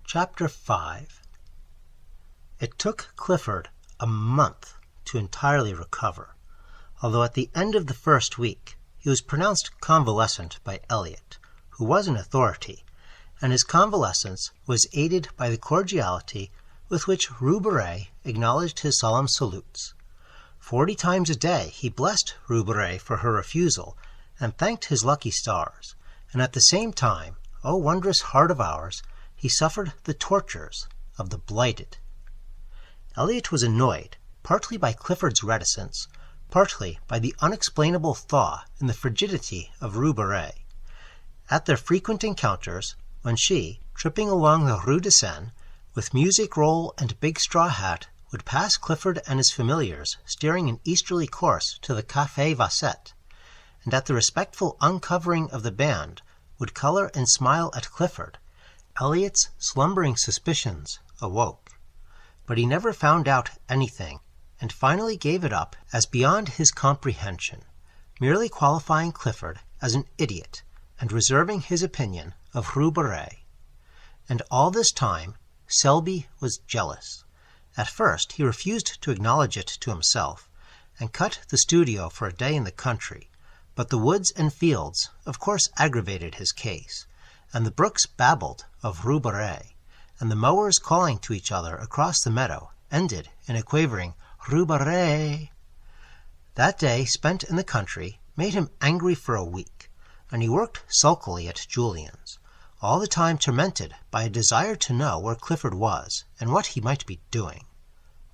Chapter 5. It took Clifford a month to entirely recover, although at the end of the first week he was pronounced convalescent by Elliot, who was an authority, and his convalescence was aided by the cordiality with which Rue Barrée acknowledged his solemn salutes. 40 times a day he blessed Rue Barrée for her refusal and thanked his lucky stars, and at the same time, O wondrous heart of ours, he suffered the tortures of the blighted. Elliot was annoyed, partly by Clifford's reticence, partly by the unexplainable thaw in the frigidity of Rue Barrée. At their frequent encounters, when she, tripping along the Rue de Seine, with music roll and big straw hat, would pass Clifford and his familiars steering an easterly course to the Café Vasset, and at the respectful uncovering of the band would color and smile at Clifford, Elliot's slumbering suspicions awoke. But he never found out anything, and finally gave it up as beyond his comprehension, merely qualifying Clifford as an idiot and reserving his opinion of Rue Barrée. And all this time Selby was jealous. At first he refused to acknowledge it to himself, and cut the studio for a day in the country, but the woods and fields of course aggravated his case, and the brooks babbled of Rue Barrée, and the mowers calling to each other across the meadow ended in a quavering Rue Barrée. That day spent in the country made him angry for a week, and he worked sulkily at Julian's, all the time tormented by a desire to know where Clifford was and what he might be doing.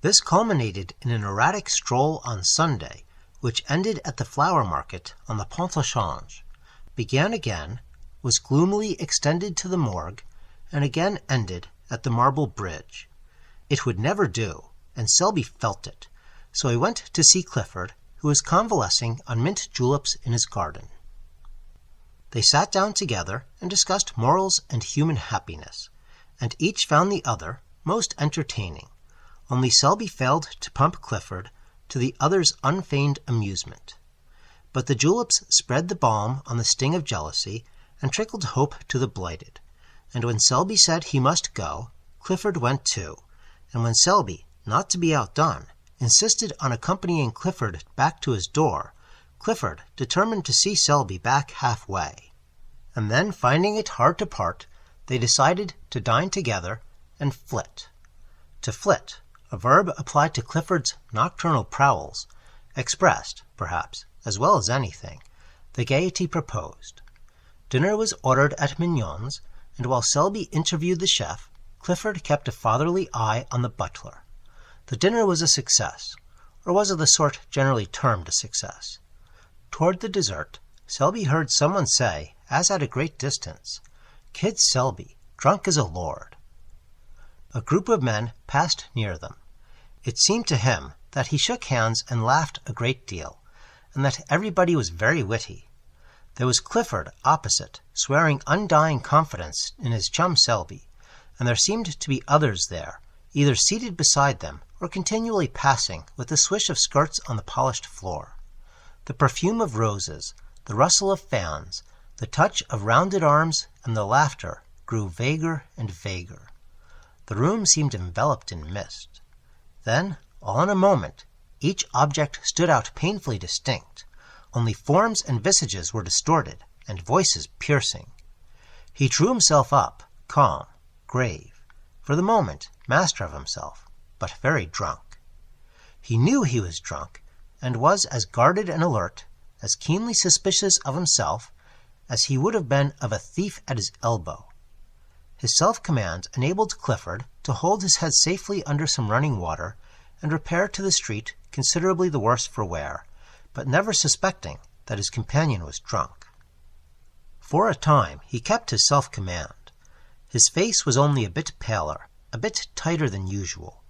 This culminated in an erratic stroll on Sunday, which ended at the flower market on the Pont au Change, began again, was gloomily extended to the morgue, and again ended at the Marble Bridge. It would never do, and Selby felt it, so he went to see Clifford, who was convalescing on mint juleps in his garden. They sat down together and discussed morals and human happiness, and each found the other most entertaining, only Selby failed to pump Clifford to the other's unfeigned amusement. But the juleps spread the balm on the sting of jealousy and trickled hope to the blighted, and when Selby said he must go, Clifford went too, and when Selby, not to be outdone, insisted on accompanying Clifford back to his door, Clifford determined to see Selby back halfway. And then, finding it hard to part, they decided to dine together and flit. To flit, a verb applied to Clifford's nocturnal prowls, expressed, perhaps, as well as anything, the gaiety proposed. Dinner was ordered at Mignon's, and while Selby interviewed the chef, Clifford kept a fatherly eye on the butler. The dinner was a success, or was of the sort generally termed a success. Toward the dessert, Selby heard someone say, as at a great distance, "Kid Selby, drunk as a lord." A group of men passed near them. It seemed to him that he shook hands and laughed a great deal, and that everybody was very witty. There was Clifford opposite, swearing undying confidence in his chum Selby, and there seemed to be others there, either seated beside them or continually passing with the swish of skirts on the polished floor. The perfume of roses, the rustle of fans, the touch of rounded arms, and the laughter grew vaguer and vaguer. The room seemed enveloped in mist. Then, all in a moment, each object stood out painfully distinct. Only forms and visages were distorted, and voices piercing. He drew himself up, calm, grave, for the moment master of himself, but very drunk. He knew he was drunk, and was as guarded and alert, as keenly suspicious of himself, as he would have been of a thief at his elbow. His self-command enabled Clifford to hold his head safely under some running water and repair to the street considerably the worse for wear, but never suspecting that his companion was drunk. For a time he kept his self-command. His face was only a bit paler, a bit tighter than usual.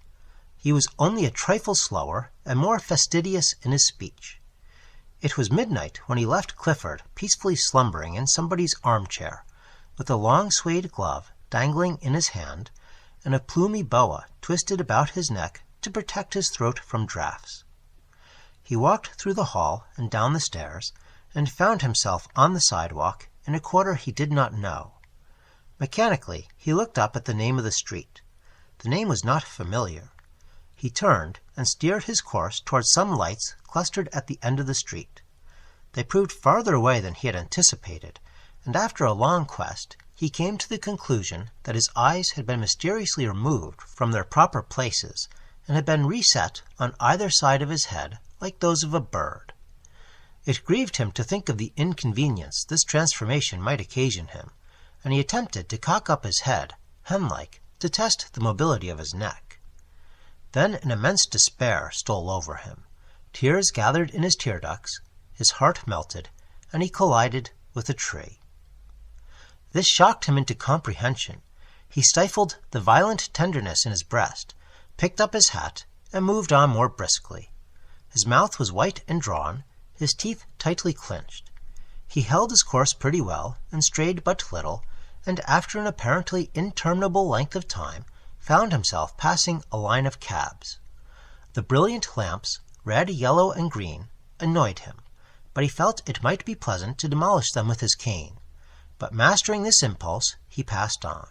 He was only a trifle slower and more fastidious in his speech. It was midnight when he left Clifford peacefully slumbering in somebody's armchair, with a long suede glove dangling in his hand, and a plumy boa twisted about his neck to protect his throat from draughts. He walked through the hall and down the stairs, and found himself on the sidewalk in a quarter he did not know. Mechanically, he looked up at the name of the street. The name was not familiar. He turned and steered his course towards some lights clustered at the end of the street. They proved farther away than he had anticipated, and after a long quest, he came to the conclusion that his eyes had been mysteriously removed from their proper places and had been reset on either side of his head like those of a bird. It grieved him to think of the inconvenience this transformation might occasion him, and he attempted to cock up his head, hen-like, to test the mobility of his neck. Then an immense despair stole over him. Tears gathered in his tear ducts, his heart melted, and he collided with a tree. This shocked him into comprehension. He stifled the violent tenderness in his breast, picked up his hat, and moved on more briskly. His mouth was white and drawn, his teeth tightly clinched. He held his course pretty well, and strayed but little, and after an apparently interminable length of time, found himself passing a line of cabs. The brilliant lamps, red, yellow, and green, annoyed him, but he felt it might be pleasant to demolish them with his cane. But mastering this impulse, he passed on.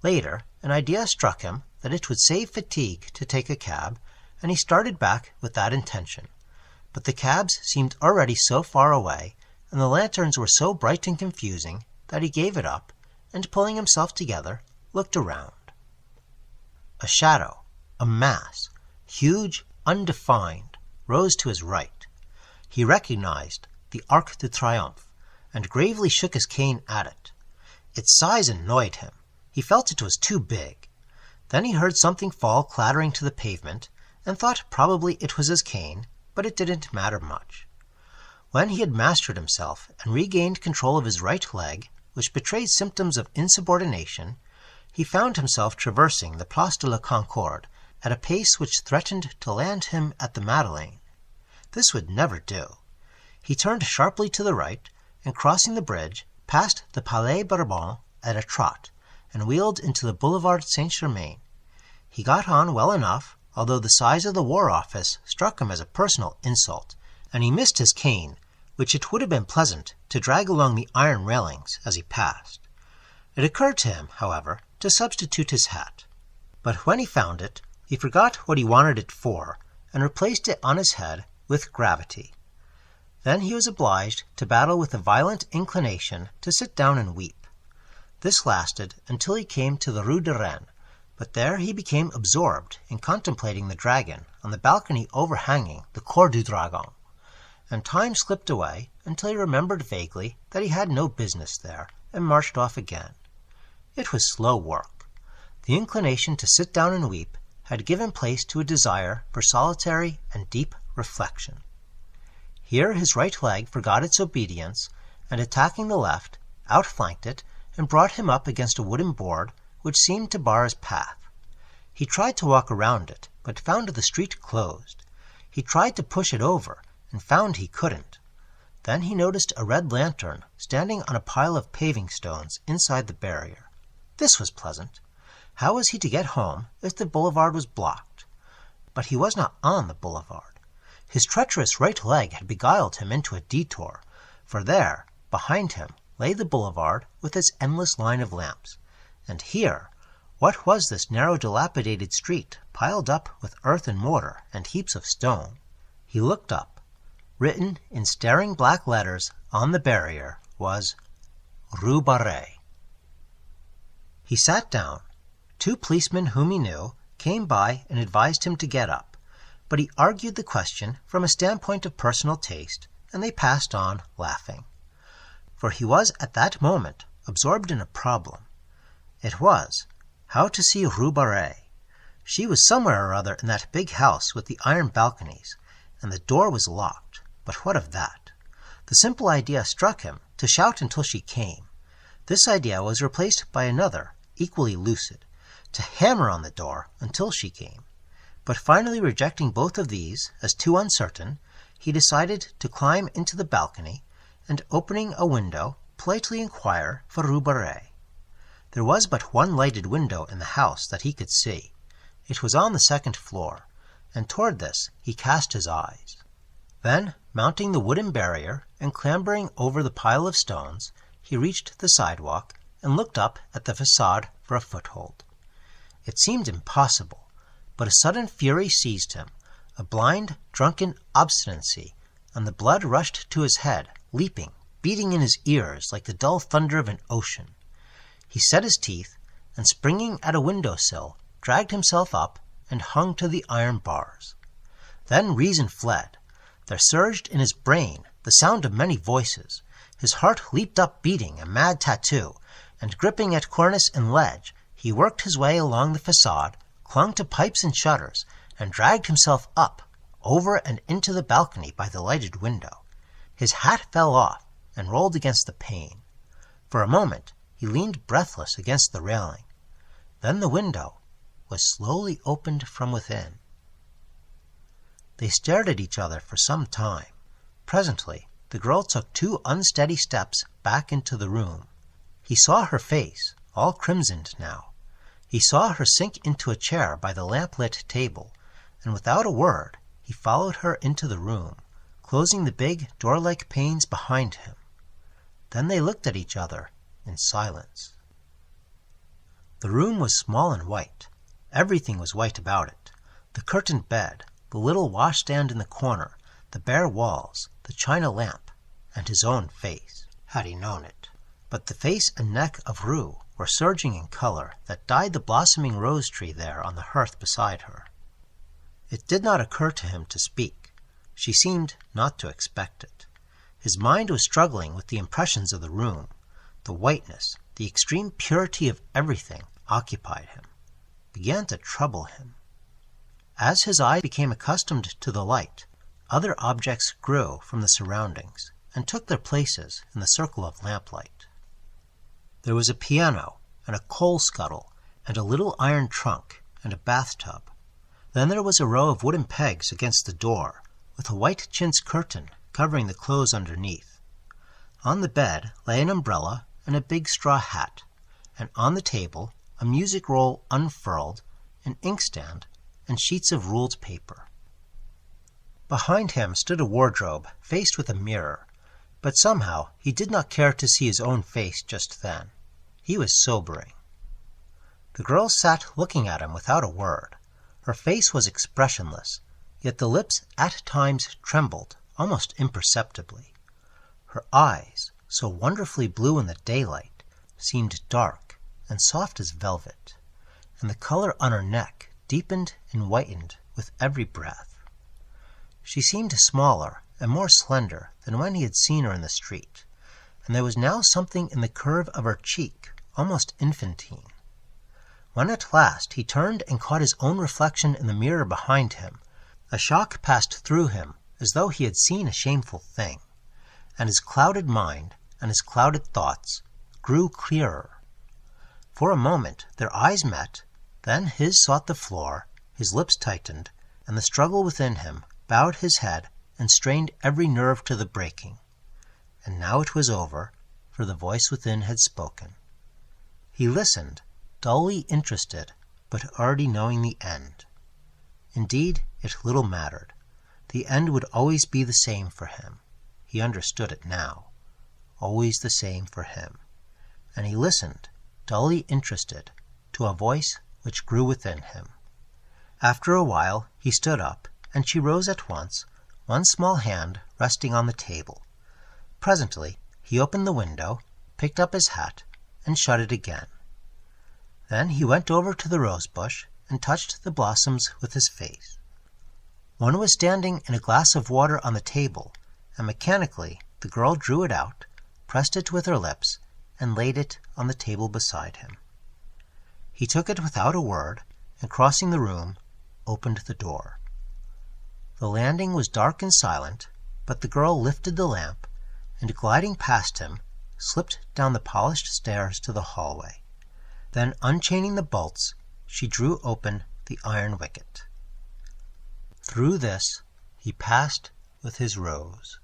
Later, an idea struck him that it would save fatigue to take a cab, and he started back with that intention. But the cabs seemed already so far away, and the lanterns were so bright and confusing, that he gave it up, and pulling himself together, looked around. A shadow, a mass, huge, undefined, rose to his right. He recognized the Arc de Triomphe, and gravely shook his cane at it. Its size annoyed him. He felt it was too big. Then he heard something fall clattering to the pavement, and thought probably it was his cane, but it didn't matter much. When he had mastered himself and regained control of his right leg, which betrayed symptoms of insubordination, he found himself traversing the Place de la Concorde at a pace which threatened to land him at the Madeleine. This would never do. He turned sharply to the right, and crossing the bridge, passed the Palais Bourbon at a trot, and wheeled into the Boulevard Saint-Germain. He got on well enough, although the size of the War Office struck him as a personal insult, and he missed his cane, which it would have been pleasant to drag along the iron railings as he passed. It occurred to him, however, to substitute his hat. But when he found it, he forgot what he wanted it for, and replaced it on his head with gravity. Then he was obliged to battle with a violent inclination to sit down and weep. This lasted until he came to the Rue de Rennes, but there he became absorbed in contemplating the dragon on the balcony overhanging the Cour du Dragon, and time slipped away until he remembered vaguely that he had no business there, and marched off again. It was slow work. The inclination to sit down and weep had given place to a desire for solitary and deep reflection. Here his right leg forgot its obedience, and attacking the left, outflanked it and brought him up against a wooden board which seemed to bar his path. He tried to walk around it, but found the street closed. He tried to push it over, and found he couldn't. Then he noticed a red lantern standing on a pile of paving stones inside the barrier. This was pleasant. How was he to get home if the boulevard was blocked? But he was not on the boulevard. His treacherous right leg had beguiled him into a detour, for there, behind him, lay the boulevard with its endless line of lamps. And here, what was this narrow dilapidated street, piled up with earth and mortar and heaps of stone? He looked up. Written in staring black letters on the barrier was Rue Barrée. He sat down. 2 policemen whom he knew came by and advised him to get up, but he argued the question from a standpoint of personal taste, and they passed on laughing. For he was at that moment absorbed in a problem. It was how to see Rue Barrée. She was somewhere or other in that big house with the iron balconies, and the door was locked. But what of that? The simple idea struck him to shout until she came. This idea was replaced by another, equally lucid, to hammer on the door until she came. But finally rejecting both of these as too uncertain, he decided to climb into the balcony, and opening a window, politely inquire for Rue Barrée. There was but one lighted window in the house that he could see. It was on the 2nd floor, and toward this he cast his eyes. Then, mounting the wooden barrier and clambering over the pile of stones, he reached the sidewalk and looked up at the facade for a foothold. It seemed impossible, but a sudden fury seized him, a blind, drunken obstinacy, and the blood rushed to his head, leaping, beating in his ears like the dull thunder of an ocean. He set his teeth, and springing at a window-sill, dragged himself up and hung to the iron bars. Then reason fled. There surged in his brain the sound of many voices. His heart leaped up beating a mad tattoo, and gripping at cornice and ledge, he worked his way along the facade, clung to pipes and shutters, and dragged himself up, over and into the balcony by the lighted window. His hat fell off and rolled against the pane. For a moment he leaned breathless against the railing. Then the window was slowly opened from within. They stared at each other for some time. Presently the girl took 2 unsteady steps back into the room. He saw her face, all crimsoned now. He saw her sink into a chair by the lamp-lit table, and without a word he followed her into the room, closing the big door-like panes behind him. Then they looked at each other in silence. The room was small and white. Everything was white about it. The curtained bed, the little washstand in the corner, the bare walls, the china lamp, and his own face, had he known it. But the face and neck of Rue were surging in color that dyed the blossoming rose-tree there on the hearth beside her. It did not occur to him to speak. She seemed not to expect it. His mind was struggling with the impressions of the room. The whiteness, the extreme purity of everything occupied him, began to trouble him. As his eye became accustomed to the light, other objects grew from the surroundings and took their places in the circle of lamplight. There was a piano and a coal scuttle and a little iron trunk and a bathtub. Then there was a row of wooden pegs against the door, with a white chintz curtain covering the clothes underneath. On the bed lay an umbrella and a big straw hat, and on the table a music roll unfurled, an inkstand, and sheets of ruled paper. Behind him stood a wardrobe faced with a mirror, but somehow he did not care to see his own face just then. He was sobering. The girl sat looking at him without a word. Her face was expressionless, yet the lips at times trembled, almost imperceptibly. Her eyes, so wonderfully blue in the daylight, seemed dark and soft as velvet, and the color on her neck deepened and whitened with every breath. She seemed smaller and more slender than when he had seen her in the street, and there was now something in the curve of her cheek almost infantine. When at last he turned and caught his own reflection in the mirror behind him, a shock passed through him as though he had seen a shameful thing, and his clouded mind and his clouded thoughts grew clearer. For a moment their eyes met, then his sought the floor, his lips tightened, and the struggle within him bowed his head and strained every nerve to the breaking. And now it was over, for the voice within had spoken. He listened, dully interested, but already knowing the end. Indeed, it little mattered. The end would always be the same for him. He understood it now. Always the same for him. And he listened, dully interested, to a voice which grew within him. After a while he stood up, and she rose at once, one small hand resting on the table. Presently he opened the window, picked up his hat, and shut it again. Then he went over to the rose-bush and touched the blossoms with his face. One was standing in a glass of water on the table, and mechanically the girl drew it out, pressed it with her lips, and laid it on the table beside him. He took it without a word, and crossing the room, opened the door. The landing was dark and silent, but the girl lifted the lamp, and gliding past him, slipped down the polished stairs to the hallway. Then, unchaining the bolts, she drew open the iron wicket. Through this he passed with his rose.